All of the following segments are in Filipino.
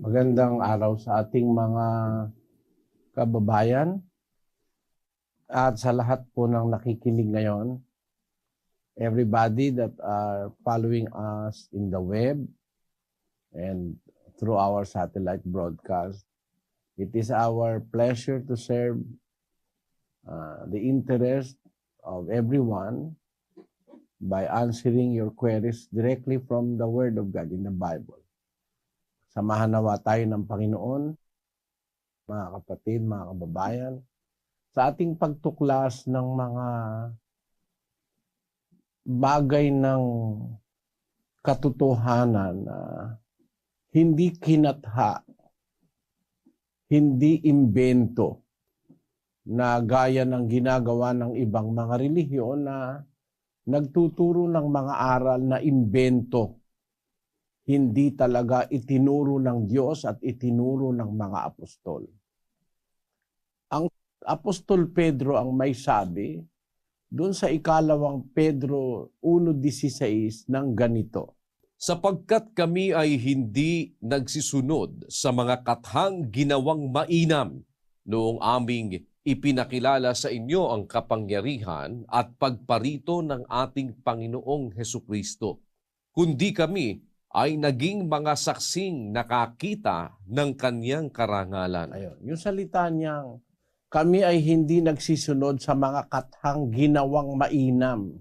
Magandang araw sa ating mga kababayan at sa lahat po ng nakikinig ngayon. Everybody that are following us in the web and through our satellite broadcast. It is our pleasure to serve the interest of everyone by answering your queries directly from the Word of God in the Bible. Samahan nawa tayo ng Panginoon, mga kapatid, mga kababayan, sa ating pagtuklas ng mga bagay ng katotohanan na hindi kinatha, hindi imbento, na gaya ng ginagawa ng ibang mga relihiyon na nagtuturo ng mga aral na imbento. Hindi talaga itinuro ng Diyos at itinuro ng mga apostol. Ang Apostol Pedro ang may sabi doon sa ikalawang Pedro 1:16 ng ganito. Sapagkat kami ay hindi nagsisunod sa mga kathang ginawang mainam noong aming ipinakilala sa inyo ang kapangyarihan at pagparito ng ating Panginoong Hesukristo, kundi kami ay naging mga saksing nakakita ng kanyang karangalan. Ayun, yung salita niyang kami ay hindi nagsisunod sa mga kathang ginawang mainam.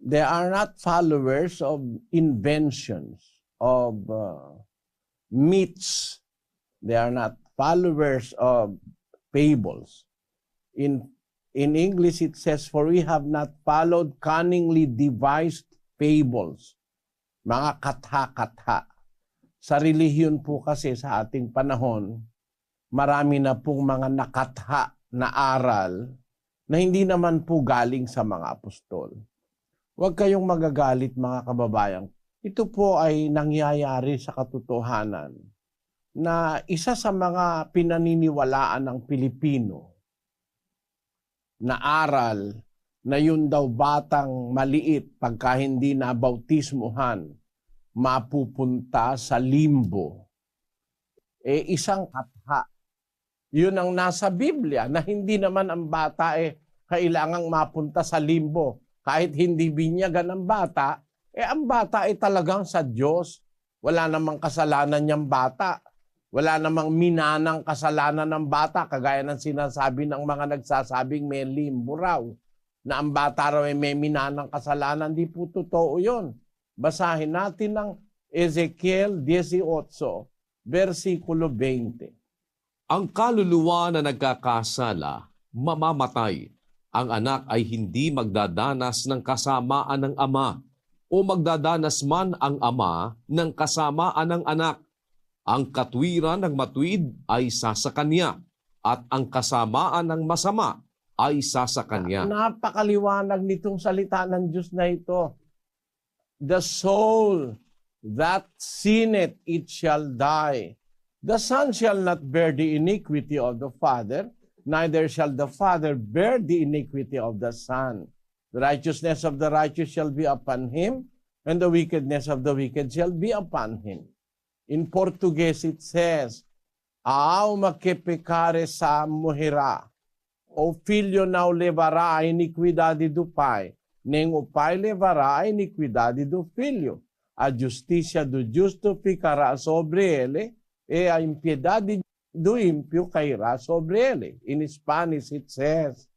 They are not followers of inventions, of myths. They are not followers of fables. In English it says, for we have not followed cunningly devised fables. Mga katha-katha. Sa relihiyon po kasi sa ating panahon, marami na pong mga nakatha na aral na hindi naman po galing sa mga apostol. Huwag kayong magagalit mga kababayan. Ito po ay nangyayari sa katotohanan na isa sa mga pinaniniwalaan ng Pilipino na aral na yun daw batang maliit pagka hindi nabautismuhan, mapupunta sa limbo. Isang katha. Yun ang nasa Biblia na hindi naman ang bata kailangang mapunta sa limbo. Kahit hindi binyagan ang bata, ang bata talagang sa Diyos. Wala namang kasalanan niyang bata. Wala namang minanang kasalanan ng bata, kagaya ng sinasabi ng mga nagsasabing may limbo raw, na ang bata raw ay may minanang kasalanan. Di po totoo yun. Basahin natin ng Ezekiel 18, versikulo 20. Ang kaluluwa na nagkakasala, mamamatay. Ang anak ay hindi magdadanas ng kasamaan ng ama, o magdadanas man ang ama ng kasamaan ng anak. Ang katwiran ng matuwid ay sa kanya, at ang kasamaan ng masama ay sa kanya. Napakaliwanag nitong salita ng Diyos na ito. The soul that sinneth, it shall die. The son shall not bear the iniquity of the father, neither shall the father bear the iniquity of the son. The righteousness of the righteous shall be upon him, and the wickedness of the wicked shall be upon him. In Portuguese it says, a alma que pecare sa morrerá. O filho não levará a iniquidade do pai, nem o pai levará a iniquidade do filho. A justiça do justo ficará sobre ele, e a impiedade do ímpio cairá sobre ele. In Spanish it says,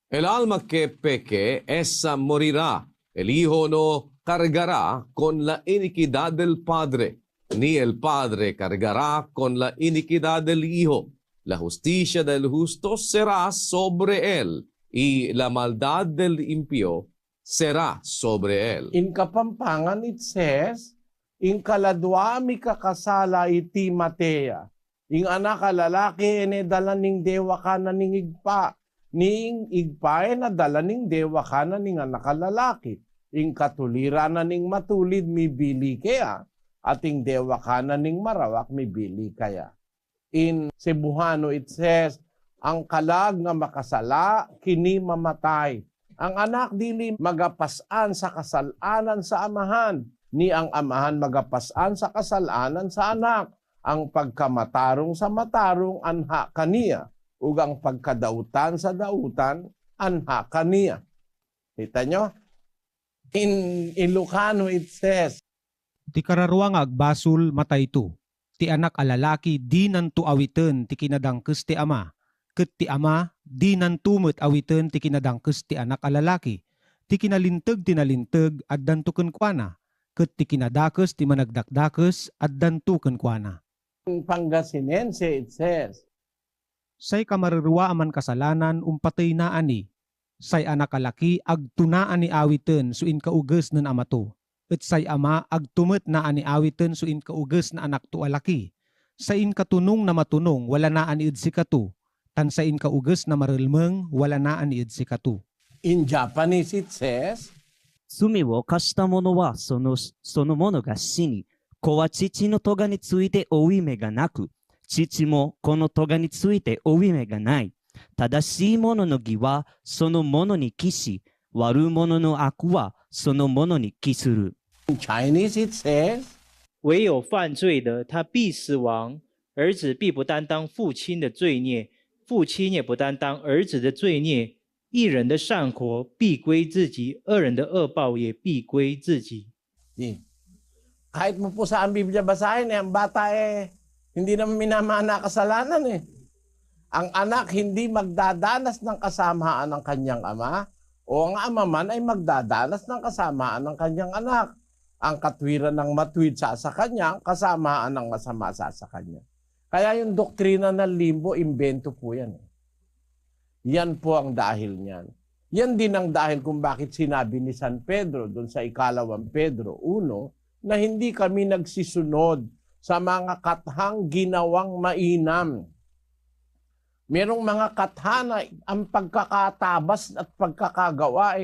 El alma que peque, esa morirá. El hijo no cargará con la iniquidad del padre, ni el padre cargará con la iniquidad del hijo. La justicia del justo será sobre él, y la maldad del impío será sobre él. In Kapampangan it says, in kaladwa mi kakasala iti Matea. In anak lalaki dala ning dewa ka na ning igpa. Ning igpa na dala ning dewa ka na ning anak lalaki. In katulira na ning matulid mi bili kaya. Ating dewa ka na ning marawak mi bili kaya. In Cebuano it says, ang kalag nga makasala kini mamatay. Ang anak dili magapasan sa kasalanan sa amahan, ni ang amahan magapasan sa kasalanan sa anak. ang pagkamatarong sa matarong anha kaniya, ug ang pagkadautan sa dautan anha kaniya. Kita nyo? In Ilocano it says, Ti kararwa nga agbasul matayto. Ti anak a lalaki di nantu awiten ti kinadangkes ti ama. Ket ti ama di nantumot awiten ti kinadangkes ti anak a lalaki. Ti kinalinteg ti nalinteg addan ken kuana. Ket ti kinadakes ti managdakdakes addan ken kuana. in Pangasinense it says, Say kamararwa aman kasalanan patay na ani. Say anak kalaki agtunaan ni awiten suin kauges nen amato. Et say ama agtumet na ani awiten suin kauges na anak to alaki. Sain katunong na matunong wala na ani si katu. Tan sain kauges na marilmeng wala na ani si katu. in Japanese it says, 罪を犯した者はその者が死に、子は父の咎について負い目がなく、父も子の咎について負い目がない。正しい者の義はその者に帰し、悪者の悪はその者に帰する。 in Chinese it says, 唯有犯罪的，他必死亡；儿子必不担当父亲的罪孽，父亲也不担当儿子的罪孽。一人的善果必归自己，恶人的恶报也必归自己。 kahit mo po sa ang Biblia basahin, ang bata hindi naman minamana kasalanan Ang anak hindi magdadanas ng kasamaan ng kanyang ama, o ang ama man ay magdadanas ng kasamaan ng kanyang anak. Ang katwiran ng matuwid sa kanya, kasamaan ng masama sa kanya. Kaya yung doktrina ng limbo, imbento po yan. Yan po ang dahil niyan. Yan din ang dahil kung bakit sinabi ni San Pedro doon sa ikalawang Pedro 1 na hindi kami nagsisunod sa mga kathang ginawang mainam. Merong mga kathana, ang pagkakatabas at pagkakagawa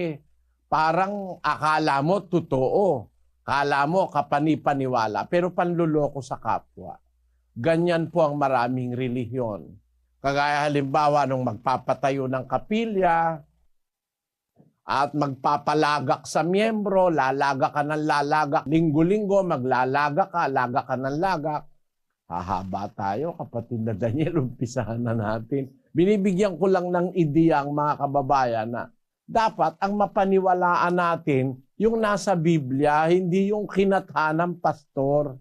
parang akala mo totoo. Akala mo kapanipaniwala, pero panluloko sa kapwa. Ganyan po ang maraming relihiyon. Kagaya halimbawa nung magpapatayo ng kapilya at magpapalagak sa miyembro, lalaga ka ng lalagak, linggo-linggo maglalaga ka, laga ka ng lagak. Hahaba tayo, kapatid na Daniel, umpisahan na natin. Binibigyan ko lang ng ideya ang mga kababayan na dapat ang mapaniwalaan natin yung nasa Biblia, hindi yung kinatha ng pastor.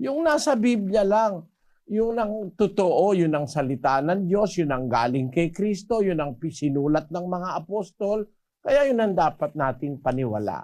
Yung nasa Biblia lang. Yung ang totoo, yun ang salita ng Diyos, yun ang galing kay Kristo, yun ang sinulat ng mga apostol. Kaya yun ang dapat nating paniwalaan.